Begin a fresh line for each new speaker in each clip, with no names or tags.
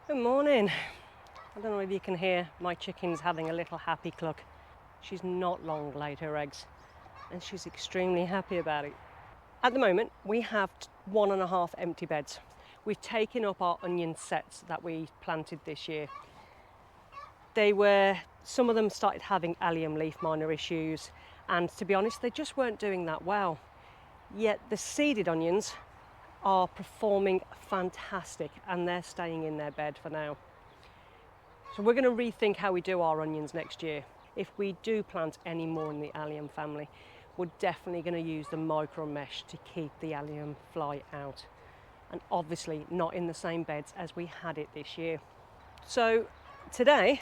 Good morning. I don't know if you can hear my chickens having a little happy cluck. She's not long laid her eggs and she's extremely happy about it. At the moment we have 1.5 empty beds. We've taken up our onion sets that we planted this year. Some of them started having allium leaf miner issues, and to be honest they just weren't doing that well. Yet the seeded onions are performing fantastic and they're staying in their bed for now. So we're going to rethink how we do our onions next year. If we do plant any more in the allium family, we're definitely going to use the micro mesh to keep the allium fly out, and obviously not in the same beds as we had it this year. So today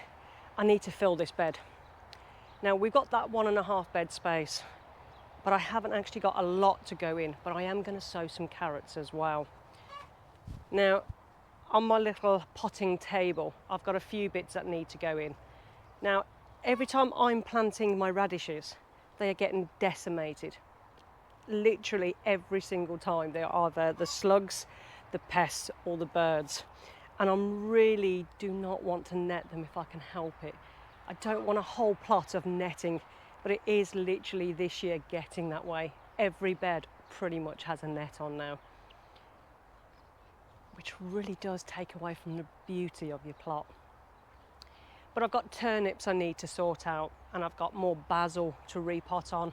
I need to fill this bed. Now we've got that 1.5 bed space, but I haven't actually got a lot to go in, but I am going to sow some carrots as well. Now, on my little potting table, I've got a few bits that need to go in. Now, every time I'm planting my radishes, they are getting decimated. Literally every single time. They are either the slugs, the pests, or the birds. And I really do not want to net them if I can help it. I don't want a whole plot of netting, but it is literally this year getting that way. Every bed pretty much has a net on now, which really does take away from the beauty of your plot. But I've got turnips I need to sort out, and I've got more basil to repot on.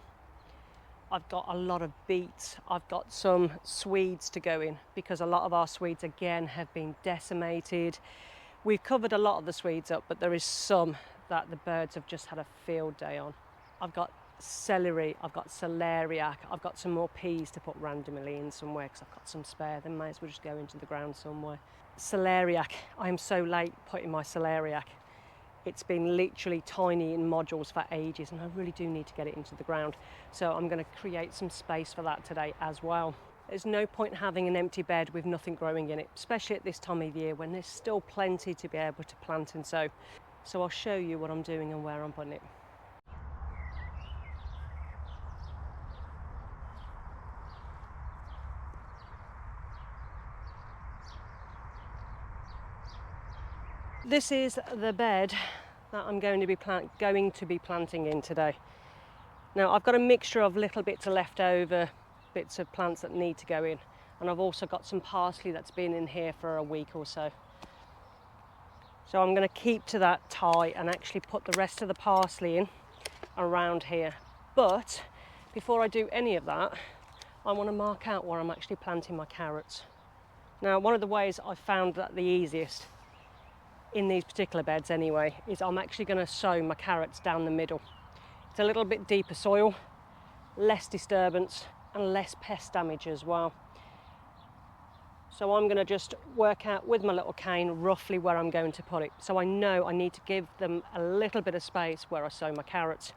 I've got a lot of beets. I've got some Swedes to go in because a lot of our Swedes again have been decimated. We've covered a lot of the Swedes up, but there is some that the birds have just had a field day on. I've got celery, I've got celeriac, I've got some more peas to put randomly in somewhere because I've got some spare. They may as well just go into the ground somewhere. Celeriac, I am so late putting my celeriac. It's been literally tiny in modules for ages and I really do need to get it into the ground. So I'm going to create some space for that today as well. There's no point having an empty bed with nothing growing in it, especially at this time of year when there's still plenty to be able to plant and sow. So I'll show you what I'm doing and where I'm putting it. This is the bed that I'm going to be planting in today. Now I've got a mixture of little bits of leftover bits of plants that need to go in, and I've also got some parsley that's been in here for a week or so. So I'm going to keep to that tie and actually put the rest of the parsley in around here. But before I do any of that, I want to mark out where I'm actually planting my carrots. Now one of the ways I found that the easiest in these particular beds anyway is I'm actually going to sow my carrots down the middle. It's a little bit deeper soil, less disturbance and less pest damage as well. So I'm going to just work out with my little cane roughly where I'm going to put it. So I know I need to give them a little bit of space where I sow my carrots.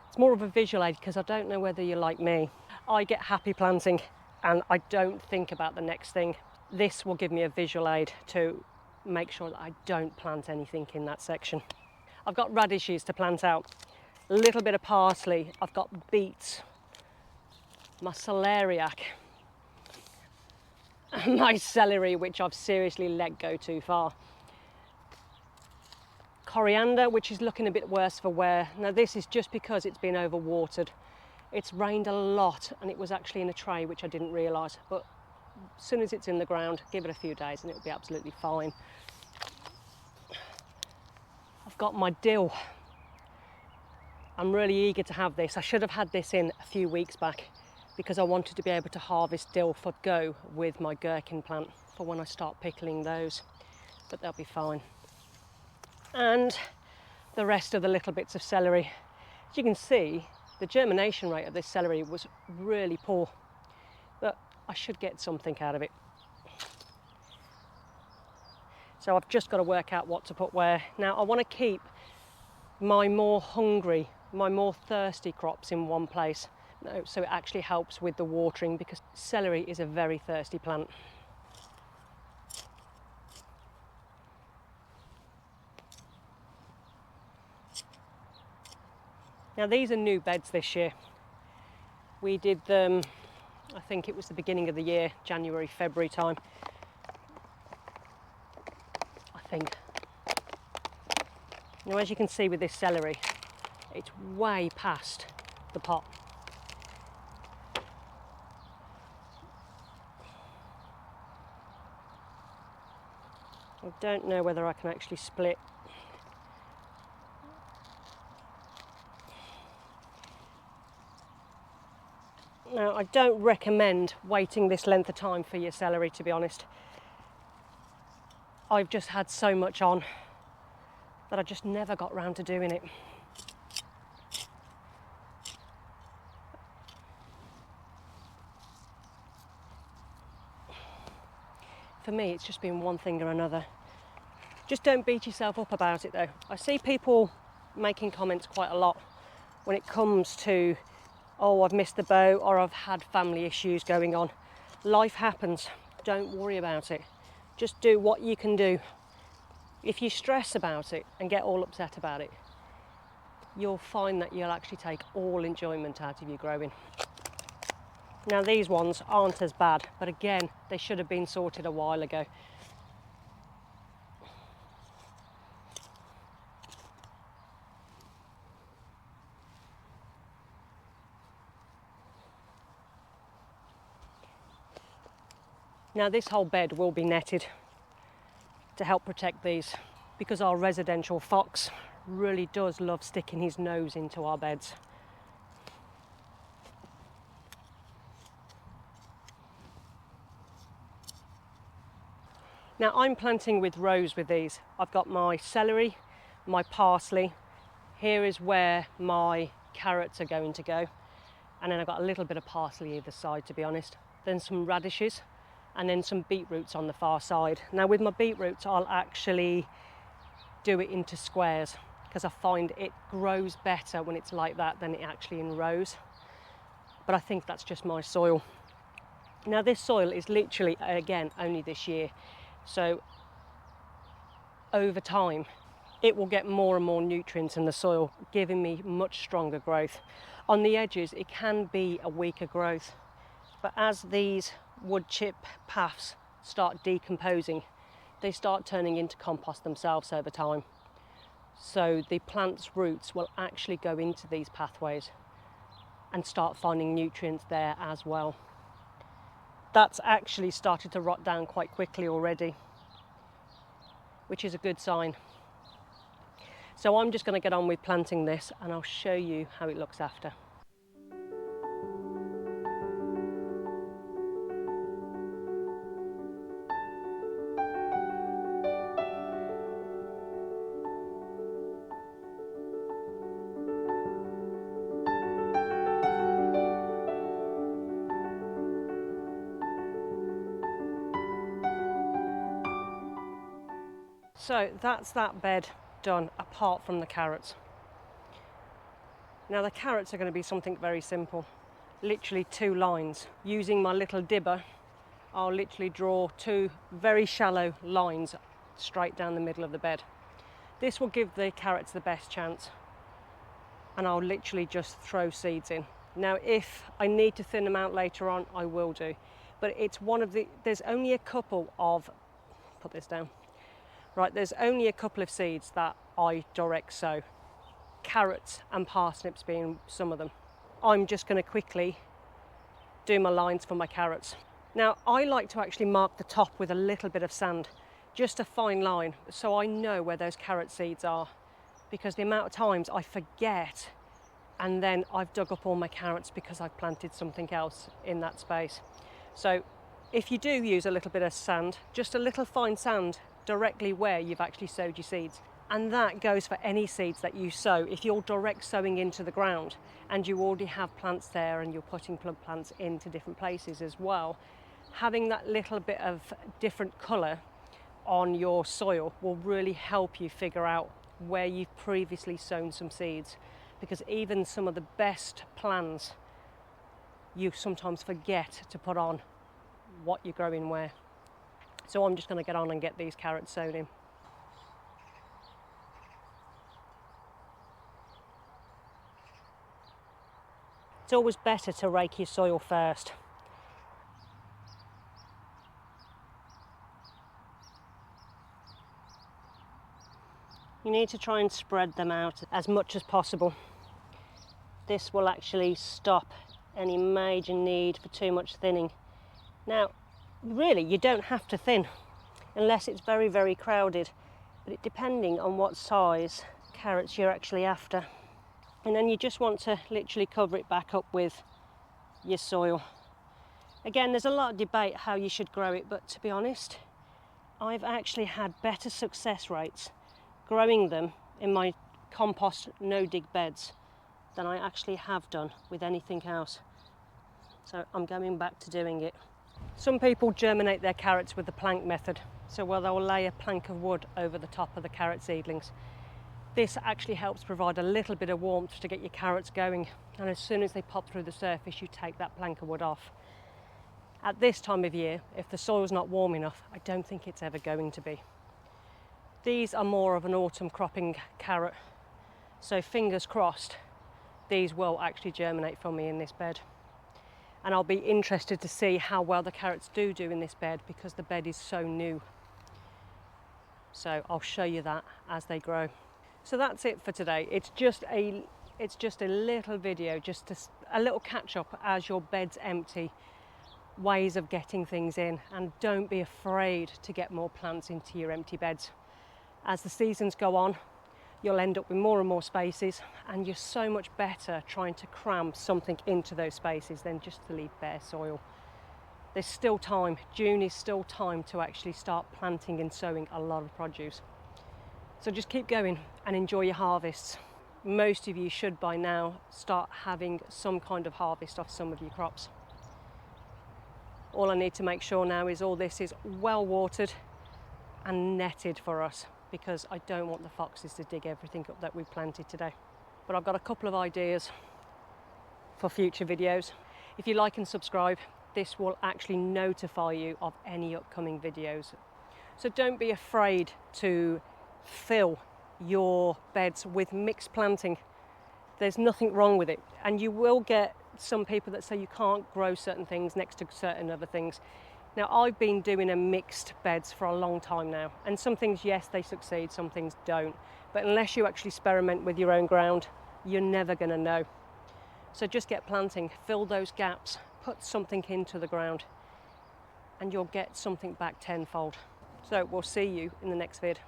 It's more of a visual aid because I don't know whether you're like me. I get happy planting and I don't think about the next thing. This will give me a visual aid to make sure that I don't plant anything in that section. I've got radishes to plant out, a little bit of parsley, I've got beets, my celeriac, my celery, which I've seriously let go too far. Coriander, which is looking a bit worse for wear. Now this is just because it's been overwatered. It's rained a lot and it was actually in a tray, which I didn't realise, but as soon as it's in the ground, give it a few days and it'll be absolutely fine. I've got my dill. I'm really eager to have this. I should have had this in a few weeks back because I wanted to be able to harvest dill for go with my gherkin plant for when I start pickling those, but they'll be fine. And the rest of the little bits of celery. As you can see, the germination rate of this celery was really poor, but I should get something out of it. So I've just got to work out what to put where. Now I want to keep my more hungry, my more thirsty crops in one place. So it actually helps with the watering because celery is a very thirsty plant. Now these are new beds this year. We did them, I think it was the beginning of the year, January, February time. I nothing. Now, as you can see with this celery, it's way past the pot. I don't know whether I can actually split. Now, I don't recommend waiting this length of time for your celery, to be honest. I've just had so much on that I just never got round to doing it. For me, it's just been one thing or another. Just don't beat yourself up about it though. I see people making comments quite a lot when it comes to, oh, I've missed the boat or I've had family issues going on. Life happens, don't worry about it. Just do what you can do. If you stress about it and get all upset about it, you'll find that you'll actually take all enjoyment out of your growing. Now, these ones aren't as bad, but again, they should have been sorted a while ago. Now, this whole bed will be netted to help protect these, because our residential fox really does love sticking his nose into our beds. Now, I'm planting with rows with these. I've got my celery, my parsley. Here is where my carrots are going to go. And then I've got a little bit of parsley either side, to be honest. Then some radishes, and then some beetroots on the far side. Now, with my beetroots, I'll actually do it into squares, because I find it grows better when it's like that than it actually in rows. But I think that's just my soil. Now, this soil is literally, again, only this year. So over time, it will get more and more nutrients in the soil, giving me much stronger growth. On the edges, it can be a weaker growth, but as these wood chip paths start decomposing, they start turning into compost themselves over time. So the plant's roots will actually go into these pathways and start finding nutrients there as well. That's actually started to rot down quite quickly already, which is a good sign. So I'm just going to get on with planting this, and I'll show you how it looks after. So that's that bed done, apart from the carrots. Now, the carrots are going to be something very simple, literally 2 lines. Using my little dibber, I'll literally draw 2 very shallow lines straight down the middle of the bed. This will give the carrots the best chance, and I'll literally just throw seeds in. Now, if I need to thin them out later on, I will do, but it's there's only a couple of, put this down. Right, there's only a couple of seeds that I direct sow, carrots and parsnips being some of them. I'm just going to quickly do my lines for my carrots. Now, I like to actually mark the top with a little bit of sand, just a fine line, so I know where those carrot seeds are, because the amount of times I forget and then I've dug up all my carrots because I've planted something else in that space. So if you do use a little bit of sand, just a little fine sand directly where you've actually sowed your seeds. And that goes for any seeds that you sow. If you're direct sowing into the ground and you already have plants there and you're putting plants into different places as well, having that little bit of different colour on your soil will really help you figure out where you've previously sown some seeds, because even some of the best plants, you sometimes forget to put on what you're growing where. So I'm just going to get on and get these carrots sown in. It's always better to rake your soil first. You need to try and spread them out as much as possible. This will actually stop any major need for too much thinning. Now, really, you don't have to thin unless it's very, very crowded, but it depending on what size carrots you're actually after. And then you just want to literally cover it back up with your soil. Again, there's a lot of debate how you should grow it, but to be honest, I've actually had better success rates growing them in my compost no-dig beds than I actually have done with anything else. So I'm going back to doing it. Some people germinate their carrots with the plank method. So they'll lay a plank of wood over the top of the carrot seedlings. This actually helps provide a little bit of warmth to get your carrots going. And as soon as they pop through the surface, you take that plank of wood off. At this time of year, if the soil's not warm enough, I don't think it's ever going to be. These are more of an autumn cropping carrot. So fingers crossed, these will actually germinate for me in this bed. And I'll be interested to see how well the carrots do in this bed because the bed is so new. So I'll show you that as they grow. So that's it for today. It's just a little video, just a little catch up as your bed's empty, ways of getting things in, and don't be afraid to get more plants into your empty beds. As the seasons go on, you'll end up with more and more spaces, and you're so much better trying to cram something into those spaces than just to leave bare soil. There's still time. June is still time to actually start planting and sowing a lot of produce. So just keep going and enjoy your harvests. Most of you should by now start having some kind of harvest off some of your crops. All I need to make sure now is all this is well watered and netted for us, because I don't want the foxes to dig everything up that we've planted today. But I've got a couple of ideas for future videos. If you like and subscribe, this will actually notify you of any upcoming videos. So don't be afraid to fill your beds with mixed planting. There's nothing wrong with it. And you will get some people that say you can't grow certain things next to certain other things. Now, I've been doing a mixed beds for a long time now, and some things, yes, they succeed, some things don't. But unless you actually experiment with your own ground, you're never going to know. So just get planting, fill those gaps, put something into the ground, and you'll get something back tenfold. So we'll see you in the next vid.